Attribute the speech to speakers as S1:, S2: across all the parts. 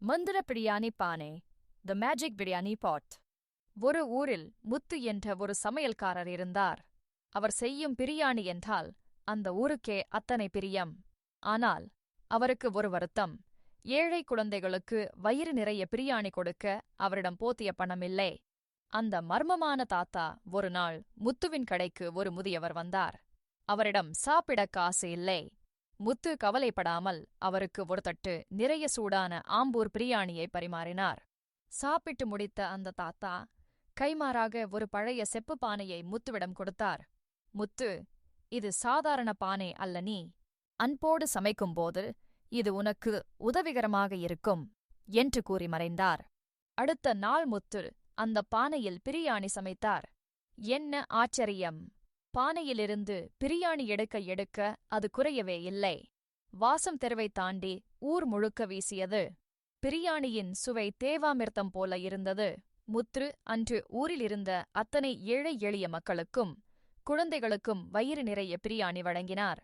S1: மந்திர பிரியாணி பானை, the magic biryani பாட். ஒரு ஊரில் முத்து என்ற ஒரு சமையல்காரர் இருந்தார். அவர் செய்யும் பிரியாணி என்றால் அந்த ஊருக்கே அத்தனை பிரியம். ஆனால் அவருக்கு ஒரு வருத்தம். ஏழை குழந்தைகளுக்கு வயிறு நிறைய பிரியாணி கொடுக்க அவரிடம் போதிய பணமில்லை. அந்த மர்மமான தாத்தா ஒரு நாள் முத்துவின் கடைக்கு ஒரு முதியவர் வந்தார். அவரிடம் சாப்பிட காசு இல்லை. முத்து கவலைப்படாமல் அவருக்கு ஒரு தட்டு நிறைய சூடான ஆம்பூர் பிரியாணியை பரிமாறினார். சாப்பிட்டு முடித்த அந்த தாத்தா கைமாறாக ஒரு பழைய செப்பு பானையை முத்துவிடம் கொடுத்தார். முத்து, இது சாதாரண பானை அல்ல, நீ அன்போடு சமைக்கும்போது இது உனக்கு உதவிகரமாக இருக்கும் என்று கூறி மறைந்தார். அடுத்த நாள் முத்து அந்த பானையில் பிரியாணி சமைத்தார். என்ன ஆச்சரியம்! பானையிலிருந்து பிரியாணி எடுக்க எடுக்க அது குறையவே இல்லை. வாசம் தெருவை தாண்டி ஊர் முழுக்க வீசியது. பிரியாணியின் சுவை தேவாமிர்தம் போல இருந்தது. முத்து அன்று ஊரிலிருந்த அத்தனை ஏழை எளிய மக்களுக்கும் குழந்தைகளுக்கும் வயிறு நிறைய பிரியாணி வழங்கினார்.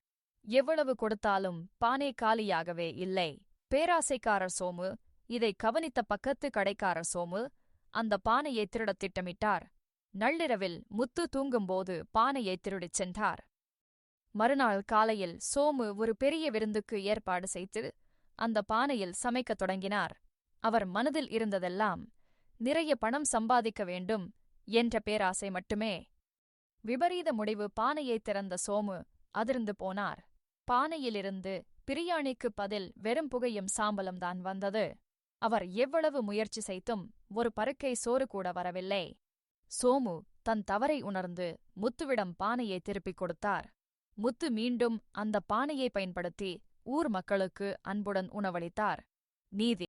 S1: எவ்வளவு கொடுத்தாலும் பானை காலியாகவே இல்லை. பேராசைக்காரர் சோமு இதை கவனித்த பக்கத்து கடைக்காரர் சோமு அந்த பானையை திருடத் திட்டமிட்டார். நள்ளிரவில் முத்து தூங்கும்போது பானையை திருடிச் சென்றார். மறுநாள் காலையில் சோமு ஒரு பெரிய விருந்துக்கு ஏற்பாடு செய்து அந்த பானையில் சமைக்கத் தொடங்கினார். அவர் மனதில் இருந்ததெல்லாம் நிறைய பணம் சம்பாதிக்க வேண்டும் என்ற பேராசை மட்டுமே. விபரீத முடிவு. பானையை திறந்த சோமு அதிர்ந்து போனார். பானையிலிருந்து பிரியாணிக்கு பதில் வெறும் புகையும் சாம்பலும் தான் வந்தது. அவர் எவ்வளவு முயற்சி செய்தும் ஒரு பருக்கை சோறு கூட வரவில்லை. சோமு தன் தவறை உணர்ந்து முத்துவிடம் பானையை திருப்பிக் கொடுத்தார். முத்து மீண்டும் அந்த பானையை பயன்படுத்தி ஊர் மக்களுக்கு அன்புடன் உணவளித்தார். நீதி.